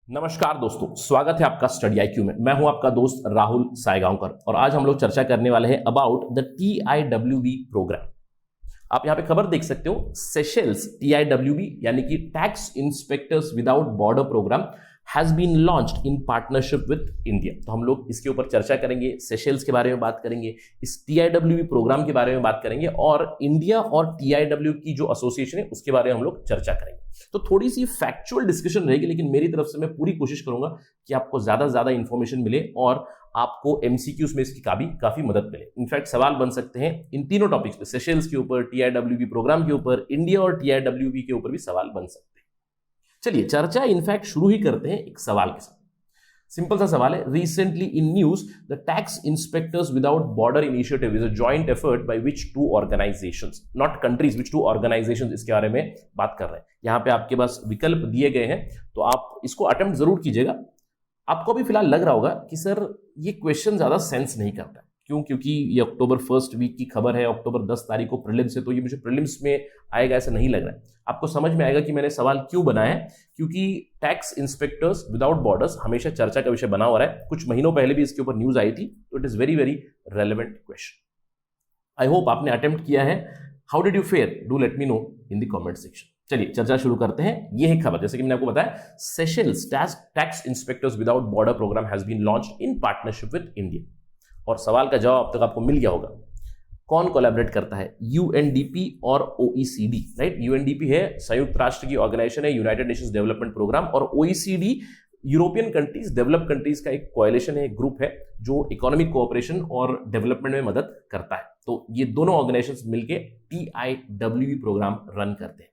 नमस्कार दोस्तों, स्वागत है आपका स्टडी आईक्यू में। मैं हूं आपका दोस्त राहुल सायगांवकर और आज हम लोग चर्चा करने वाले हैं अबाउट द TIWB प्रोग्राम। आप यहां पे खबर देख सकते हो, सेशेल्स TIWB यानी कि tax inspectors without border programme has been launched in partnership with India. तो हम लोग इसके ऊपर चर्चा करेंगे, सेशेल्स के बारे में बात करेंगे, इस TIWB प्रोग्राम के बारे में बात करेंगे और इंडिया और TIWB की जो एसोसिएशन है उसके बारे में हम लोग चर्चा करेंगे। तो थोड़ी सी फैक्चुअल डिस्कशन रहेगी, लेकिन मेरी तरफ से मैं पूरी कोशिश करूंगा कि आपको ज्यादा से ज्यादा इंफॉर्मेशन मिले और आपको MCQs में इसकी काफी मदद मिले। इनफैक्ट सवाल बन सकते हैं इन तीनों टॉपिक्स पे, सेशेल्स के ऊपर, TIWB प्रोग्राम के ऊपर, इंडिया और TIWB के ऊपर भी सवाल बन सकते हैं। चलिए चर्चा इनफैक्ट शुरू ही करते हैं एक सवाल के साथ। सिंपल सा सवाल है, recently in news the tax inspectors without border initiative is a joint effort by which two organisations, not countries, which two organisations, इसके बारे में बात कर रहे हैं। यहां पे आपके पास विकल्प दिए गए हैं, तो आप इसको अटेम्प्ट जरूर कीजिएगा। आपको भी फिलहाल लग रहा होगा कि सर ये क्वेश्चन ज्यादा सेंस नहीं करता है, क्यों? क्योंकि ये अक्टूबर फर्स्ट वीक की खबर है, अक्टूबर 10 तारीख को प्रीलिम्स है, तो ये मुझे प्रीलिम्स में आएगा ऐसा नहीं लग रहा है। आपको समझ में आएगा कि मैंने सवाल क्यों बनाया है, क्योंकि टैक्स इंस्पेक्टर्स विदाउट बॉर्डर्स हमेशा चर्चा का विषय बना हो रहा है। कुछ महीनों पहले भी इसके ऊपर न्यूज आई थी, तो it is very very relevant question. I hope आपने अटेम्प्ट किया है। How did you fair? Do let me know in the comment section. चलिए चर्चा शुरू करते हैं। ये है खबर, जैसे कि मैंने आपको बताया, Seychelles tax inspectors without border programme has been launched in partnership with India. और सवाल का जवाब अब तक आपको मिल गया होगा। कौन कोलैबोरेट करता है? UNDP और OECD, राइट? UNDP है संयुक्त राष्ट्र की ऑर्गेनाइजेशन है, यूनाइटेड नेशंस डेवलपमेंट प्रोग्राम, और OECD European countries, developed countries का एक कोएलिशन है, एक ग्रुप है जो इकोनॉमिक कोऑपरेशन और डेवलपमेंट में मदद करता है। तो ये दोनों ऑर्गेनाइजेशंस मिलकर TIWB प्रोग्राम रन करते हैं,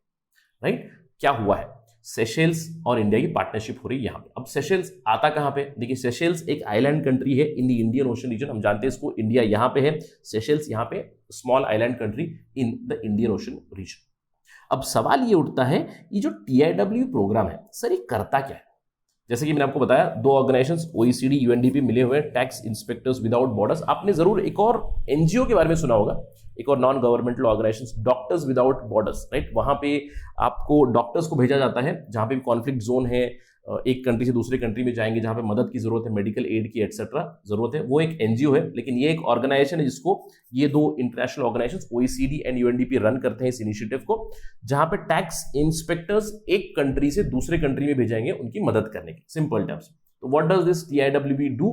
राइट? क्या हुआ है? सेशेल्स और इंडिया की पार्टनरशिप हो रही है यहां पे। अब सेशेल्स आता कहां पे? देखिए, सेशेल्स एक आइलैंड कंट्री है in the Indian ocean region. हम जानते हैं इसको, इंडिया यहां पे है, सेशेल्स यहां पे, small island country in the Indian ocean region. अब सवाल ये उठता है, ये जो TIWB प्रोग्राम है सर, ये करता क्या है? जैसे कि मैंने आपको बताया, दो ऑर्गेनाइजेशंस OECD, UNDP मिले हुए हैं, टैक्स इंस्पेक्टर्स विदाउट बॉर्डर्स। आपने जरूर एक और NGO के बारे में सुना होगा, एक और non governmental organisations, doctors without borders, right? वहां पे आपको डॉक्टर्स को भेजा जाता है जहां पे कॉन्फ्लिक्ट जोन है, एक कंट्री से दूसरे कंट्री में जाएंगे जहां पे मदद की जरूरत है, मेडिकल एड की एटसेट्रा जरूरत है। वो एक NGO है, लेकिन ये एक ऑर्गेनाइजेशन है जिसको ये दो international organisations OECD and UNDP run करते हैं इस इनिशिएटिव को, जहां पे टैक्स इंस्पेक्टर्स एक कंट्री से दूसरे कंट्री में भेजेंगे उनकी मदद करने की, सिंपल टर्म्स। तो what does this TIWB do?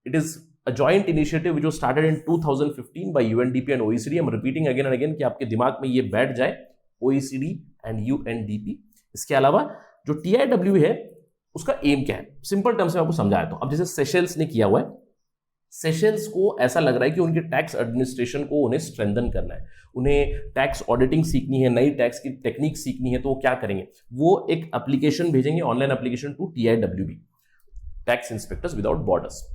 It is a joint initiative which was started in 2015 by UNDP and OECD. I'm repeating again and again कि आपके दिमाग में ये बैठ जाए, OECD and UNDP। इसके अलावा जो TIWB है उसका एम क्या है, सिंपल टर्म्स में आपको समझाया। तो अब जैसे सेशेल्स ने किया हुआ है, सेशेल्स को ऐसा लग रहा है कि उनके टैक्स एडमिनिस्ट्रेशन को उन्हें स्ट्रेंथन करना है, उन्हें टैक्स ऑडिटिंग सीखनी है, नई टैक्स की टेक्निक सीखनी है। तो वो क्या करेंगे? वो एक एप्लीकेशन भेजेंगे, online application to TIWB, tax inspectors without borders.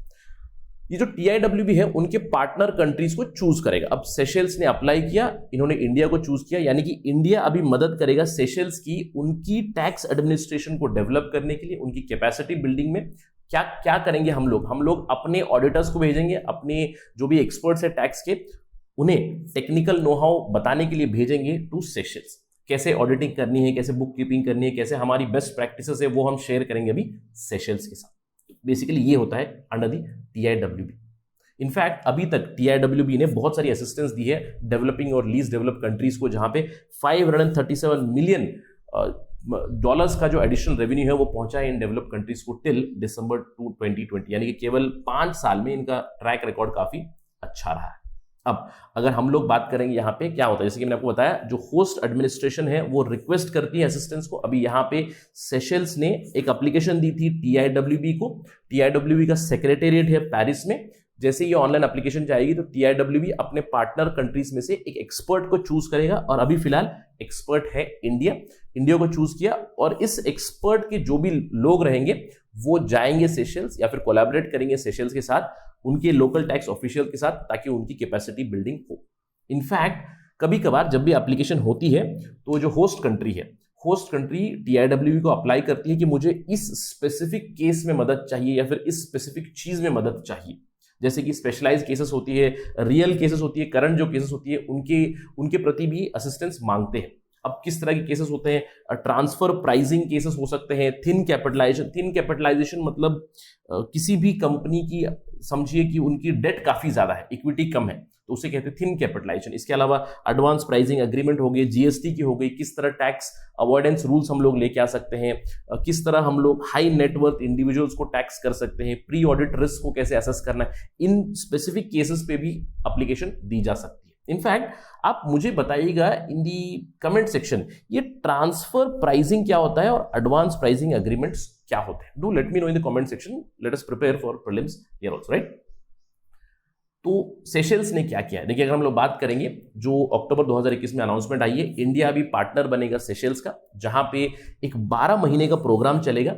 ये जो TIWB है उनके पार्टनर कंट्रीज को चूज करेगा। अब सेशेल्स ने अप्लाई किया, इन्होंने इंडिया को चूज किया, यानी कि इंडिया अभी मदद करेगा सेशेल्स की उनकी टैक्स एडमिनिस्ट्रेशन को डेवलप करने के लिए, उनकी कैपेसिटी बिल्डिंग में। क्या क्या करेंगे हम लोग अपने ऑडिटर्स को भेजेंगे, अपने जो भी एक्सपर्ट्स है टैक्स के, उन्हें टेक्निकल नो हाउ बताने के लिए भेजेंगे टू सेशेल्स। कैसे ऑडिटिंग करनी है, कैसे बुक कीपिंग करनी है, कैसे हमारी बेस्ट प्रैक्टिसेस है, वो हम शेयर करेंगे अभी सेशेल्स के साथ। बेसिकली ये होता है अंडर दी TIWB। इनफैक्ट अभी तक TIWB ने बहुत सारी असिस्टेंस दी है डेवलपिंग और लीस्ट डेवलप कंट्रीज को, जहां पे 537 मिलियन डॉलर्स का जो एडिशनल रेवेन्यू है वो पहुंचा है इन डेवलप कंट्रीज को टिल दिसंबर 2020, यानी कि केवल 5 साल में इनका ट्रैक रिकॉर्ड काफी अच्छा रहा है। अब अगर हम लोग बात करेंगे यहाँ पे क्या होता है, जैसे कि मैंने आपको बताया, जो होस्ट एडमिनिस्ट्रेशन है वो रिक्वेस्ट करती है असिस्टेंस को। अभी यहाँ पे सेशेल्स ने एक एप्लीकेशन दी थी TIWB को, TIWB का सेक्रेटेरिएट है पेरिस में। जैसे ये ऑनलाइन एप्लीकेशन जाएगी तो TIWB अपने पार्टनर कंट्रीज में से एक एक्सपर्ट को चूज करेगा, और अभी फिलहाल एक्सपर्ट है इंडिया को चूज किया, और इस एक्सपर्ट के जो भी लोग रहेंगे वो जाएंगे सेशेल्स या फिर कोलैबोरेट करेंगे सेशेल्स के साथ, उनके लोकल टैक्स ऑफिशियल के साथ, ताकि उनकी कैपेसिटी बिल्डिंग हो। इनफैक्ट कभी कभार जब भी एप्लीकेशन होती है तो जो होस्ट कंट्री है, होस्ट कंट्री TIWB को अप्लाई करती है कि मुझे इस स्पेसिफिक केस में मदद चाहिए या फिर इस स्पेसिफिक चीज में मदद चाहिए। जैसे कि स्पेशलाइज केसेस होती है, रियल केसेस होती है, करंट जो केसेस होती है, उनके प्रति भी असिस्टेंस मांगते हैं। अब किस तरह के केसेस होते हैं, ट्रांसफर प्राइसिंग केसेस हो सकते हैं, थिन कैपिटलाइजेशन मतलब किसी भी कंपनी की समझिए कि उनकी डेट काफी ज्यादा है, इक्विटी कम है, तो उसे कहते हैं थिन कैपिटलाइजेशन। इसके अलावा एडवांस प्राइसिंग एग्रीमेंट हो गई, जीएसटी की हो गई, किस तरह टैक्स अवॉइडेंस रूल्स हम लोग लेके आ सकते हैं, किस तरह हम लोग हाई नेटवर्थ इंडिविजुअल्स को टैक्स कर सकते हैं, प्री ऑडिट रिस्क को कैसे असेस करना है, इन स्पेसिफिक केसेस पे भी एप्लीकेशन दी जा सकती है। इनफैक्ट आप मुझे बताइएगा इन दी कमेंट सेक्शन, ये ट्रांसफर प्राइसिंग क्या होता है और एडवांस प्राइसिंग एग्रीमेंट्स क्या होते हैं। Do let me know in the comment section, let us prepare for prelims here also, right. तो सेशेल्स ने क्या किया है, देखिए अगर हम लोग बात करेंगे, जो अक्टूबर 2021 में अनाउंसमेंट आई है, इंडिया अभी पार्टनर बनेगा सेशेल्स का, जहां पे एक 12 महीने का प्रोग्राम चलेगा,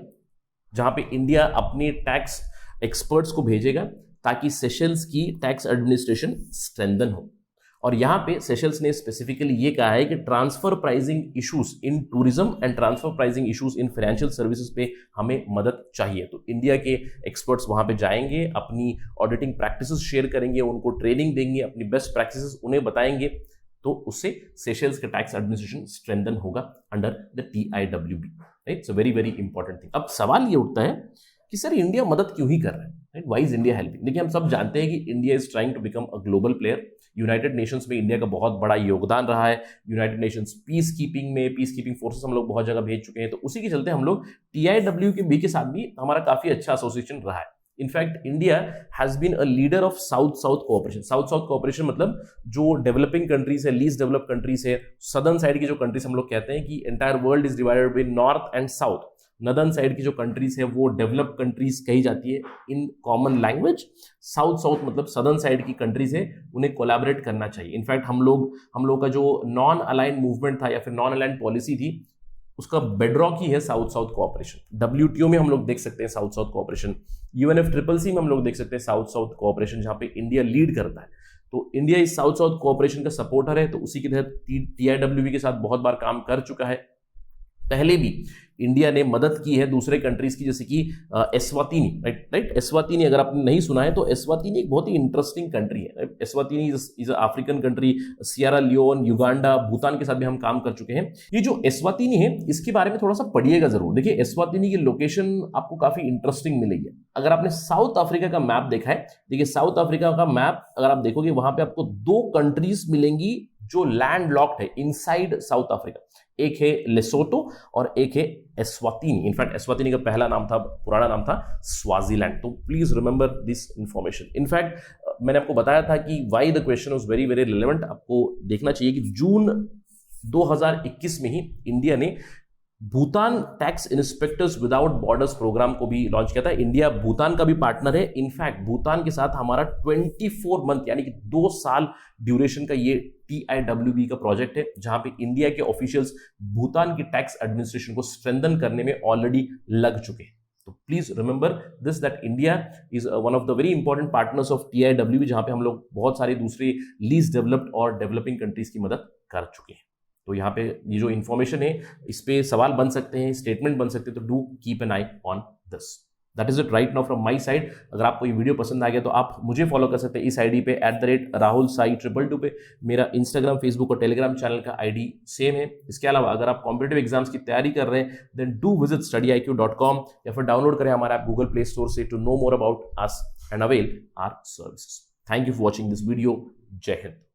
जहां पे इंडिया अपने टैक्स एक्सपर्ट्स को भेजेगा ताकि सेशेल्स की टैक्स एडमिनिस्ट्रेशन स्ट्रेंथन हो। और यहां पे सेशेल्स ने स्पेसिफिकली ये कहा है कि transfer pricing issues in tourism and transfer pricing issues in financial services पे हमें मदद चाहिए। तो इंडिया के एक्सपर्ट्स वहां पे जाएंगे, अपनी ऑडिटिंग प्रैक्टिसेस शेयर करेंगे, उनको ट्रेनिंग देंगे, अपनी बेस्ट प्रैक्टिसेस उन्हें बताएंगे, तो उससे सेशेल्स का टैक्स एडमिनिस्ट्रेशन स्ट्रेंथन होगा under the TIWB, right. So very very important thing. अब सवाल ये उठता है कि सर इंडिया मदद क्यों ही कर रहा है, right, why is India helping. देखिए हम सब जानते हैं कि India is trying to become a global player. United Nations में इंडिया का बहुत बड़ा योगदान रहा है, United Nations peace keeping forces हम लोग बहुत जगह भेज चुके हैं, तो उसी के चलते हम लोग TIWB के साथ भी हमारा काफी अच्छा एसोसिएशन रहा है। In fact India has been a leader of south south cooperation. South south cooperation मतलब जो डेवलपिंग कंट्रीज है, लीस्ट डेवलप कंट्रीज है, सदर्न साइड की जो कंट्रीज हम लोग कहते हैं कि entire world is divided by north and south, northern side की जो कंट्रीज है वो डेवलप कंट्रीज कही जाती है in common language. South south मतलब सदर्न साइड की कंट्रीज है, उन्हें कोलैबोरेट करना चाहिए। इनफैक्ट हम लोग का जो नॉन अलाइन मूवमेंट था या फिर नॉन अलाइन पॉलिसी थी, उसका बेडरॉक ही है साउथ साउथ कोऑपरेशन। WTO में हम लोग देख सकते हैं साउथ साउथ कोऑपरेशन, UNFCCC में हम लोग देख सकते हैं साउथ साउथ कोऑपरेशन, जहां पे इंडिया लीड करता है। तो इंडिया इस साउथ साउथ कोऑपरेशन का सपोर्टर है, तो उसी के तहत TIWB के साथ बहुत बार काम कर चुका है। पहले भी इंडिया ने मदद की है दूसरे कंट्रीज की, जैसे कि एस्वातिनी, राइट। एस्वातिनी अगर आपने नहीं सुना है तो एस्वातिनी एक बहुत ही इंटरेस्टिंग कंट्री है, right. Eswatini is African country, Sierra Leone, Uganda, Bhutan के साथ भी हम काम कर चुके हैं। ये जो एस्वातिनी है इसके बारे में थोड़ा सा पढ़िएगा जरूर। देखिए एस्वातिनी की लोकेशन आपको काफी इंटरेस्टिंग मिलेगी। अगर आपने साउथ अफ्रीका का मैप देखा है, देखिए साउथ अफ्रीका का मैप अगर आप देखोगे, वहां पे आपको 2 कंट्रीज मिलेंगी जो लैंड लॉक्ड है इनसाइड साउथ अफ्रीका। एक है लेसोटो और एक है एस्वातिनी। इनफैक्ट एस्वातिनी का पहला नाम था, पुराना नाम था स्वाजीलैंड। तो please remember this information. In fact मैंने आपको बताया था कि why the question was very very relevant. आपको देखना चाहिए कि जून 2021 में ही इंडिया ने Bhutan tax inspectors without borders programme को भी लॉन्च किया था। इंडिया भूटान का भी पार्टनर है। इनफैक्ट भूटान के साथ हमारा 24 मंथ यानी कि 2 साल ड्यूरेशन का ये TIWB का प्रोजेक्ट है, जहां पे इंडिया के ऑफिशियल्स भूटान की टैक्स एडमिनिस्ट्रेशन को स्ट्रेंथन करने में ऑलरेडी लग चुके हैं। तो please remember this, that India is one of the very important partners of TIWB, जहां पे हम लोग बहुत सारे दूसरे लीस्ट डेवलप्ड और डेवलपिंग कंट्रीज की मदद कर चुके हैं। तो यहाँ पे ये जो इन्फॉर्मेशन है, इस पे सवाल बन सकते हैं, स्टेटमेंट बन सकते हैं, तो do keep an I on this. That is it right now from my side. अगर आपको ये वीडियो पसंद आ गया तो आप मुझे फॉलो कर सकते हैं इस आईडी पे @RahulSai222 पे। मेरा इंस्टाग्राम, फेसबुक और टेलीग्राम चैनल का आईडी सेम है। इसके अलावा अगर आप कॉम्पिटेटिव एग्जाम्स की तैयारी कर रहे हैं, देन डू विजिट studyiq.com या फिर डाउनलोड करें हमारा ऐप गूगल प्ले स्टोर से to know more about us and avail our services. Thank you for watching this video. जय हिंद।